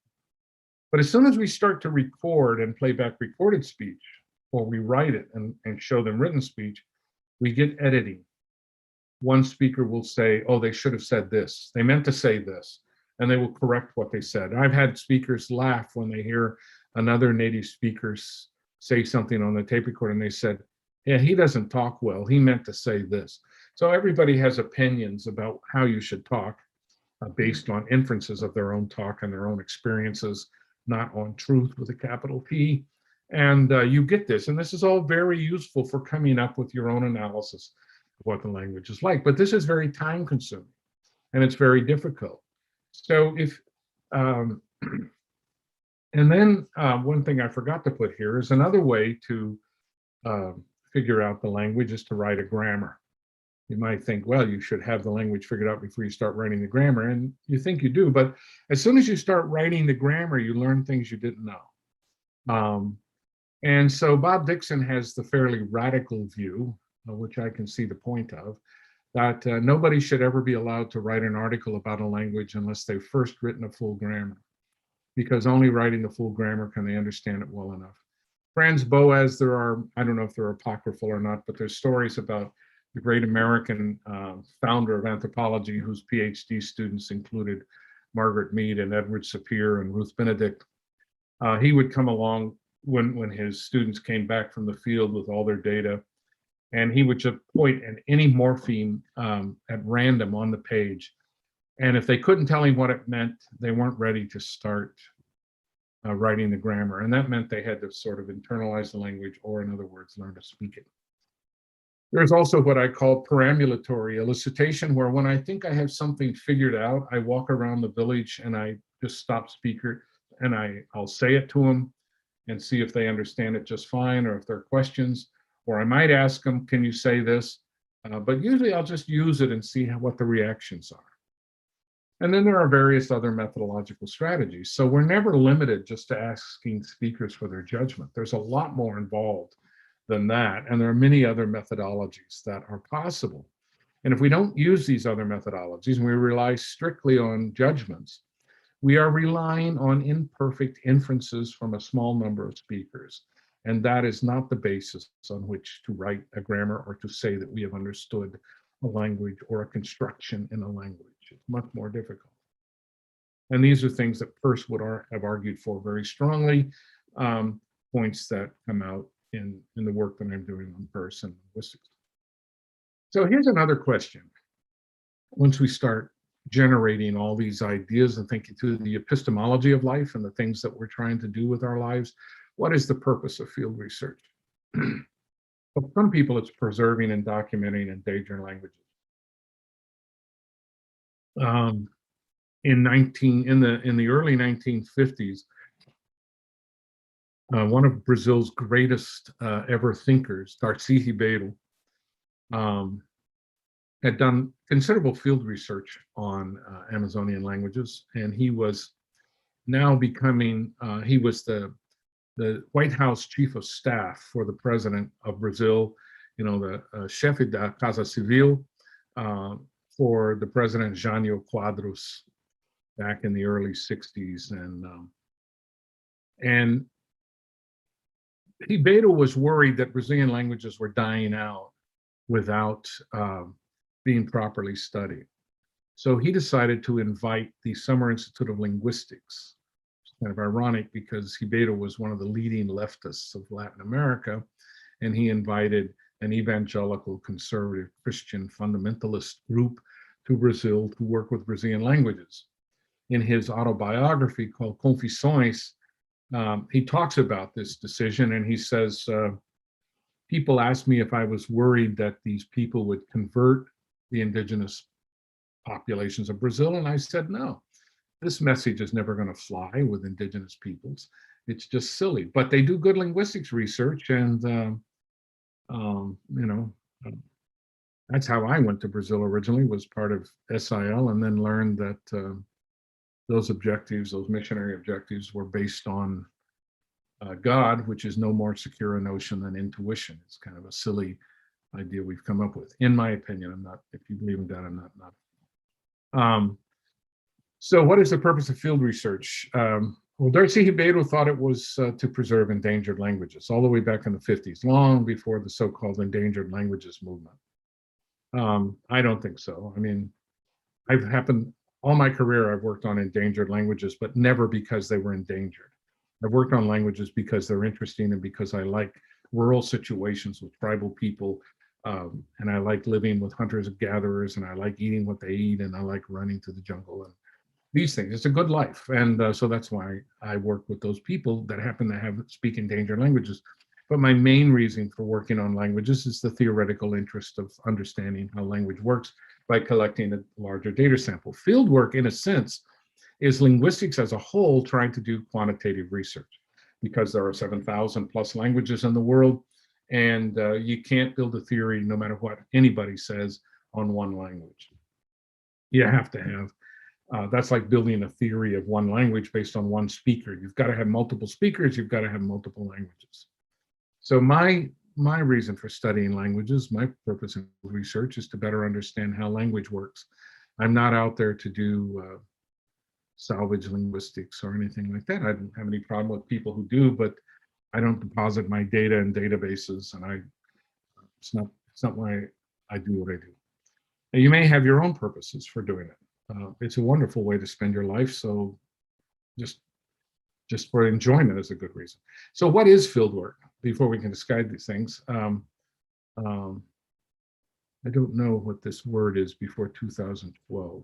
Speaker 1: But as soon as we start to record and play back recorded speech, or we write it and show them written speech, we get editing. One speaker will say, oh, they should have said this. They meant to say this. And they will correct what they said. I've had speakers laugh when they hear another native speaker say something on the tape recorder, and they said, yeah, he doesn't talk well. He meant to say this. So everybody has opinions about how you should talk based on inferences of their own talk and their own experiences, not on truth with a capital T. And you get this. And this is all very useful for coming up with your own analysis of what the language is like. But this is very time consuming, and it's very difficult. So if, and then one thing I forgot to put here is another way to figure out the language is to write a grammar. You might think, well, you should have the language figured out before you start writing the grammar, and you think you do, but as soon as you start writing the grammar, you learn things you didn't know. And so Bob Dixon has the fairly radical view, which I can see the point of, that nobody should ever be allowed to write an article about a language unless they've first written a full grammar, because only writing the full grammar can they understand it well enough. Franz Boas, there are, I don't know if they're apocryphal or not, but there's stories about the great American founder of anthropology, whose PhD students included Margaret Mead and Edward Sapir and Ruth Benedict. He would come along when his students came back from the field with all their data, and he would just point at any morpheme at random on the page. And if they couldn't tell him what it meant, they weren't ready to start writing the grammar. And that meant they had to sort of internalize the language, or in other words, learn to speak it. There's also what I call perambulatory elicitation, where when I think I have something figured out, I walk around the village and I just stop speaker and I'll say it to them and see if they understand it just fine, or if there are questions. Or I might ask them, can you say this? But usually I'll just use it and see what the reactions are. And then there are various other methodological strategies. So we're never limited just to asking speakers for their judgment. There's a lot more involved than that. And there are many other methodologies that are possible. And if we don't use these other methodologies and we rely strictly on judgments, we are relying on imperfect inferences from a small number of speakers. And that is not the basis on which to write a grammar or to say that we have understood a language or a construction in a language. It's much more difficult. And these are things that Peirce would have argued for very strongly, points that come out in the work that I'm doing on Peirce and linguistics. So here's another question. Once we start generating all these ideas and thinking through the epistemology of life and the things that we're trying to do with our lives, what is the purpose of field research? For some people, it's preserving and documenting endangered languages. In the early 1950s, one of Brazil's greatest ever thinkers, Darcy Ribeiro, had done considerable field research on Amazonian languages, and he was now becoming, he was the White House chief of staff for the president of Brazil, you know, the chefe da Casa Civil for the president Jânio Quadros back in the early 60s. And Ribeiro was worried that Brazilian languages were dying out without being properly studied. So he decided to invite the Summer Institute of Linguistics. It's kind of ironic because Ribeiro was one of the leading leftists of Latin America, and he invited an evangelical, conservative, Christian fundamentalist group to Brazil to work with Brazilian languages. In his autobiography called Confissões, he talks about this decision, and he says, people asked me if I was worried that these people would convert the indigenous populations of Brazil, and I said, no, this message is never going to fly with indigenous peoples. It's just silly. But they do good linguistics research, and you know, that's how I went to Brazil originally, was part of SIL, and then learned that those objectives, those missionary objectives, were based on God, which is no more secure a notion than intuition. It's kind of a silly idea we've come up with, in my opinion. I'm not, if you believe in God, I'm not. So what is the purpose of field research? Well, Darcy Ribeiro thought it was to preserve endangered languages all the way back in the 50s, long before the so-called endangered languages movement. I don't think so. I mean, all my career, I've worked on endangered languages, but never because they were endangered. I've worked on languages because they're interesting and because I like rural situations with tribal people, and I like living with hunters and gatherers, and I like eating what they eat, and I like running to the jungle and these things. It's a good life, and so that's why I work with those people that happen to speak endangered languages. But my main reason for working on languages is the theoretical interest of understanding how language works by collecting a larger data sample. Fieldwork, in a sense, is linguistics as a whole trying to do quantitative research, because there are 7,000 plus languages in the world, and you can't build a theory, no matter what anybody says, on one language. You have to have, that's like building a theory of one language based on one speaker. You've got to have multiple speakers, you've got to have multiple languages. So my reason for studying languages, my purpose in research, is to better understand how language works. I'm not out there to do salvage linguistics or anything like that. I don't have any problem with people who do, but I don't deposit my data in databases, and it's not why I do what I do. And you may have your own purposes for doing it. It's a wonderful way to spend your life, so just for enjoyment is a good reason. So what is fieldwork? Before we can describe these things, I don't know what this word is before 2012.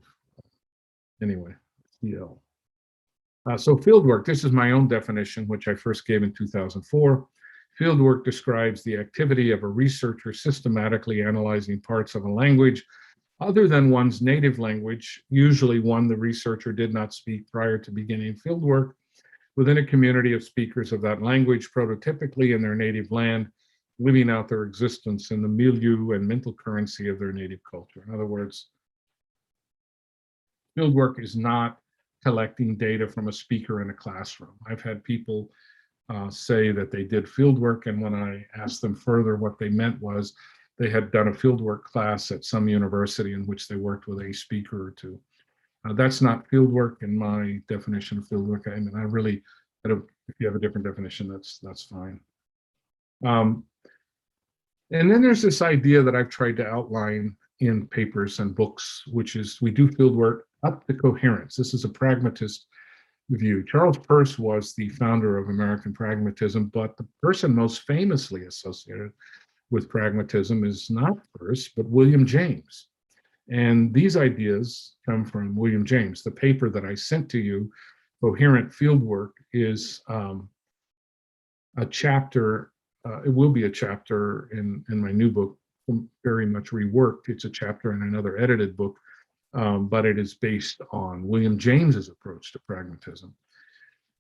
Speaker 1: Anyway, CL. So fieldwork, this is my own definition, which I first gave in 2004. Fieldwork describes the activity of a researcher systematically analyzing parts of a language other than one's native language, usually one the researcher did not speak prior to beginning fieldwork, within a community of speakers of that language, prototypically in their native land, living out their existence in the milieu and mental currency of their native culture. In other words, fieldwork is not collecting data from a speaker in a classroom. I've had people say that they did fieldwork, and when I asked them further, what they meant was they had done a fieldwork class at some university in which they worked with a speaker or two. That's not fieldwork in my definition of fieldwork. I mean, if you have a different definition, that's fine. And then there's this idea that I've tried to outline in papers and books, which is we do fieldwork up to coherence. This is a pragmatist view. Charles Peirce was the founder of American pragmatism, but the person most famously associated with pragmatism is not Peirce, but William James. And these ideas come from William James. The paper that I sent to you, Coherent Fieldwork, is a chapter, it will be a chapter in my new book, very much reworked. It's a chapter in another edited book, but it is based on William James's approach to pragmatism.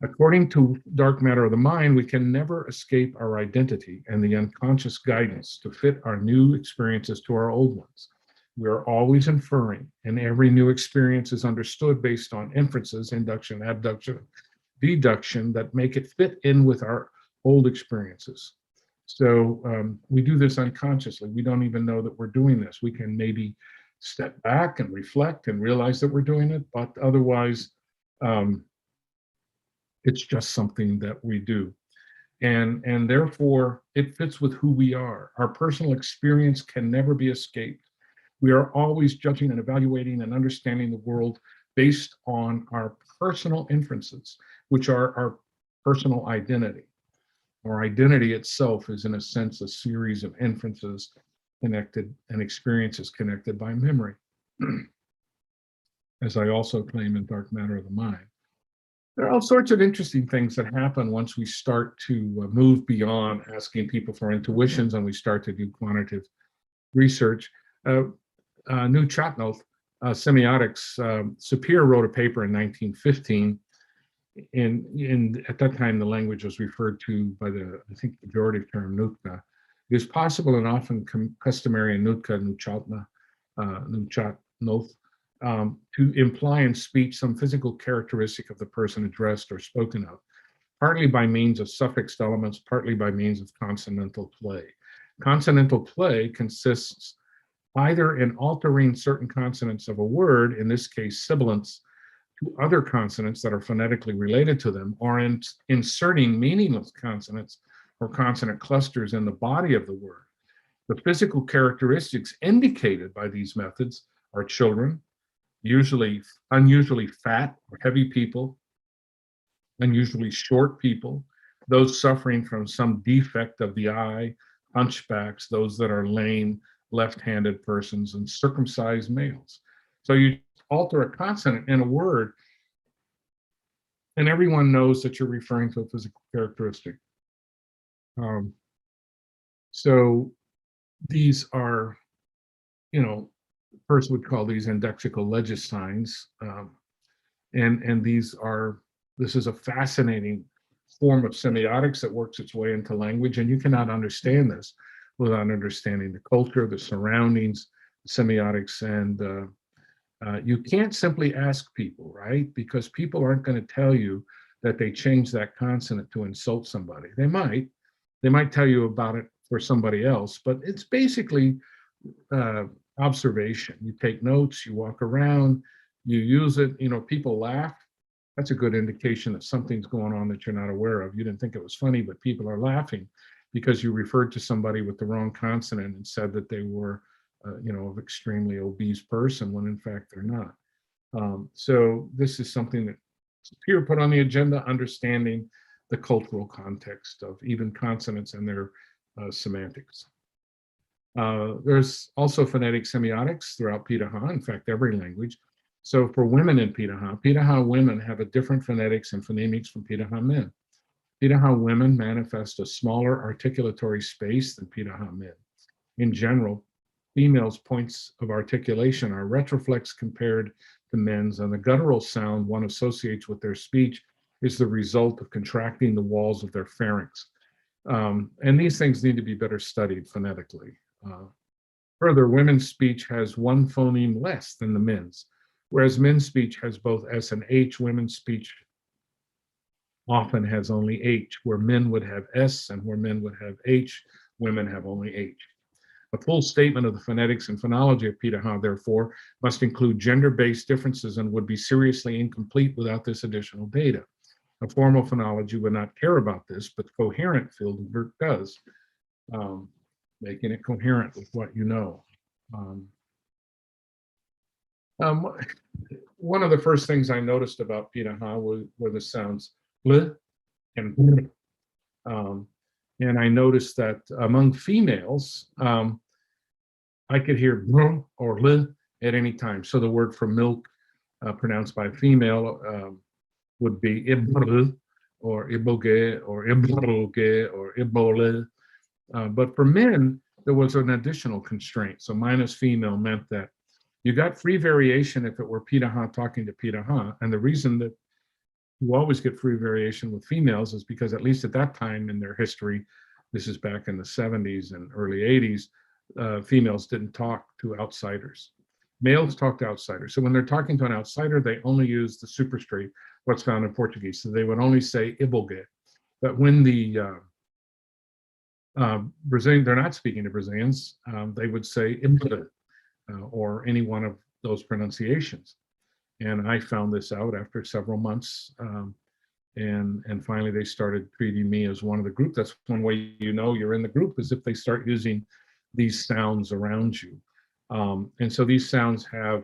Speaker 1: According to dark matter of the mind, we can never escape our identity and the unconscious guidance to fit our new experiences to our old ones. We are always inferring, and every new experience is understood based on inferences, induction, abduction, deduction that make it fit in with our old experiences. So we do this unconsciously. We don't even know that we're doing this. We can maybe step back and reflect and realize that we're doing it, but otherwise, it's just something that we do. And therefore, it fits with who we are. Our personal experience can never be escaped. We are always judging and evaluating and understanding the world based on our personal inferences, which are our personal identity. Our identity itself is, in a sense, a series of inferences connected and experiences connected by memory, as I also claim in Dark Matter of the Mind. There are all sorts of interesting things that happen once we start to move beyond asking people for intuitions and we start to do quantitative research. New Chatnoth, Semiotics, Sapir wrote a paper in 1915. At that time, the language was referred to by the, I think, pejorative term Nutka. It is possible and often customary in Nutka, Nuchatnoth, to imply in speech some physical characteristic of the person addressed or spoken of, partly by means of suffixed elements, partly by means of consonantal play. Consonantal play consists either in altering certain consonants of a word, in this case sibilants, to other consonants that are phonetically related to them, or in inserting meaningless consonants or consonant clusters in the body of the word. The physical characteristics indicated by these methods are children, unusually fat or heavy people, unusually short people, those suffering from some defect of the eye, hunchbacks, those that are lame, left-handed persons, and circumcised males. So you alter a consonant in a word, and everyone knows that you're referring to a physical characteristic. So these are, the person would call these indexical legisigns, and this is a fascinating form of semiotics that works its way into language, and you cannot understand this without understanding the culture, the surroundings, semiotics, and you can't simply ask people, right? Because people aren't going to tell you that they changed that consonant to insult somebody. They might tell you about it for somebody else, but it's basically observation. You take notes, you walk around, you use it, people laugh. That's a good indication that something's going on that you're not aware of. You didn't think it was funny, but people are laughing because you referred to somebody with the wrong consonant and said that they were of extremely obese person when in fact they're not. So this is something that Sapir put on the agenda, understanding the cultural context of even consonants and their semantics. There's also phonetic semiotics throughout Pitaha, in fact, every language. So for women in Pitaha women have a different phonetics and phonemics from Pitaha men. Pitaha women manifest a smaller articulatory space than Pitaha men. In general, females' points of articulation are retroflex compared to men's, and the guttural sound one associates with their speech is the result of contracting the walls of their pharynx. And these things need to be better studied phonetically. Further, women's speech has one phoneme less than the men's, whereas men's speech has both S and H. Women's speech often has only H, where men would have S and where men would have H, women have only H. A full statement of the phonetics and phonology of Pitaha, therefore, must include gender-based differences and would be seriously incomplete without this additional data. A formal phonology would not care about this, but coherent Fieldwork does, making it coherent with what you know. One of the first things I noticed about Pitaha were the sounds l and b. And I noticed that among females, I could hear br or l at any time. So the word for milk pronounced by a female would be ibr or iboge or ibroge or ibole. But for men, there was an additional constraint. So minus female meant that you got free variation if it were Pitaha talking to Pitaha. And the reason that you always get free variation with females is because at least at that time in their history, this is back in the 70s and early 80s, females didn't talk to outsiders. Males talk to outsiders. So when they're talking to an outsider, they only use the superstrate, what's found in Portuguese. So they would only say ibogue. But when the Brazilian, they're not speaking to Brazilians, they would say imbra, or any one of those pronunciations. And I found this out after several months. And finally, they started treating me as one of the group. That's one way you know you're in the group, is if they start using these sounds around you. And so these sounds have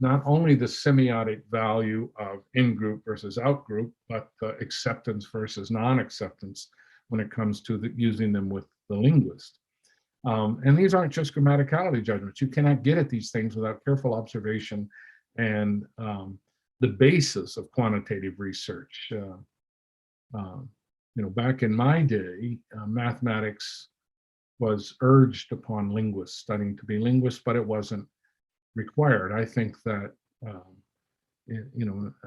Speaker 1: not only the semiotic value of in-group versus out-group, but acceptance versus non-acceptance when it comes to using them with the linguist. And these aren't just grammaticality judgments. You cannot get at these things without careful observation and the basis of quantitative research. Back in my day, mathematics was urged upon linguists studying to be linguists, but it wasn't required. I think that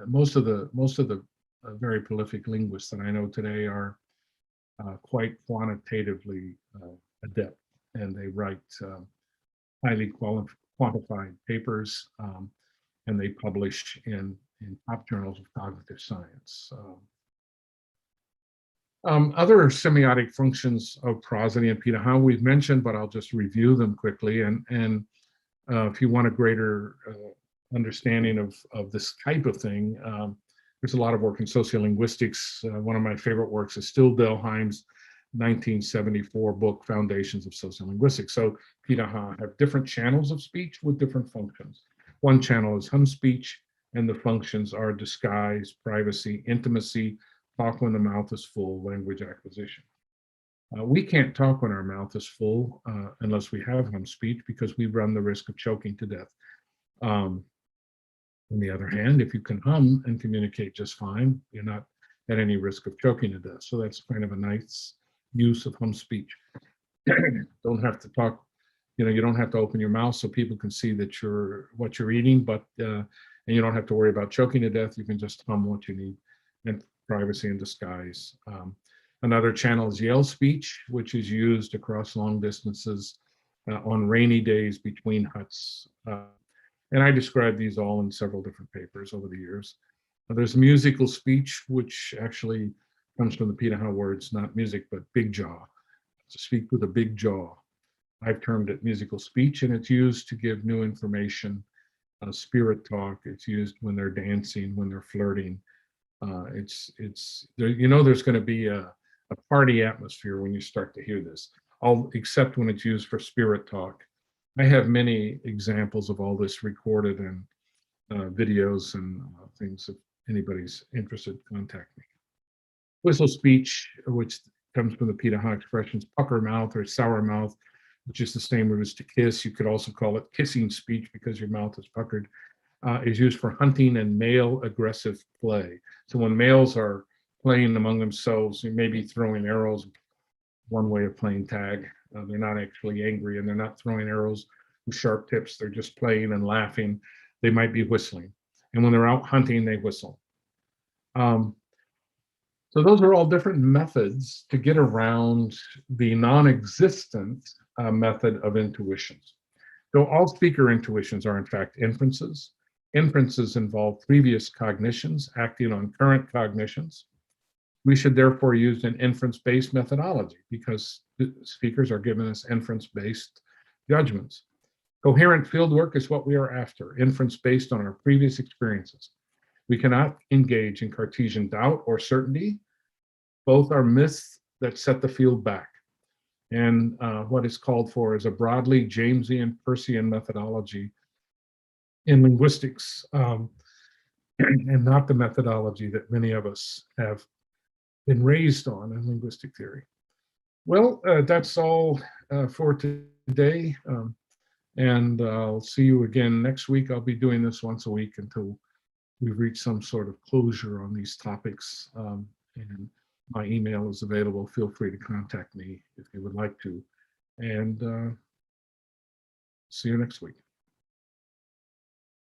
Speaker 1: most of the very prolific linguists that I know today are quite quantitatively adept, and they write highly quantified papers, and they publish in top journals of cognitive science. Other semiotic functions of prosody and Pitaha we've mentioned, but I'll just review them quickly. And if you want a greater understanding of this type of thing, there's a lot of work in sociolinguistics. One of my favorite works is still Delheim's 1974 book, Foundations of Sociolinguistics. So Pitaha have different channels of speech with different functions. One channel is hum speech, and the functions are disguise, privacy, intimacy, talk when the mouth is full, language acquisition. We can't talk when our mouth is full unless we have hum speech, because we run the risk of choking to death. On the other hand, if you can hum and communicate just fine, you're not at any risk of choking to death. So that's kind of a nice use of hum speech. Don't have to talk, you don't have to open your mouth so people can see that what you're eating, but and you don't have to worry about choking to death. You can just hum what you need, and privacy and disguise. Another channel is yell speech, which is used across long distances on rainy days between huts. And I describe these all in several different papers over the years. There's musical speech, which actually comes from the Pitaha words, not music, but big jaw. To speak with a big jaw. I've termed it musical speech, and it's used to give new information. Spirit talk, it's used when they're dancing, when they're flirting. There's going to be a party atmosphere when you start to hear this, except when it's used for spirit talk. I have many examples of all this recorded in videos and things. If anybody's interested, contact me. Whistle speech, which comes from the Pitaha expressions pucker mouth or sour mouth, which is the same root as to kiss. You could also call it kissing speech because your mouth is puckered. Is used for hunting and male aggressive play. So when males are playing among themselves, you may be throwing arrows, one way of playing tag. They're not actually angry, and they're not throwing arrows with sharp tips. They're just playing and laughing. They might be whistling. And when they're out hunting, they whistle. So those are all different methods to get around the non-existent method of intuitions. So all speaker intuitions are in fact inferences. Inferences involve previous cognitions acting on current cognitions. We should therefore use an inference-based methodology because speakers are giving us inference-based judgments. Coherent fieldwork is what we are after, inference based on our previous experiences. We cannot engage in Cartesian doubt or certainty. Both are myths that set the field back. And what is called for is a broadly Jamesian, Peircean methodology in linguistics, and not the methodology that many of us have been raised on in linguistic theory. Well, that's all for today. And I'll see you again next week. I'll be doing this once a week until we've reached some sort of closure on these topics. And my email is available. Feel free to contact me if you would like to. And see you next week.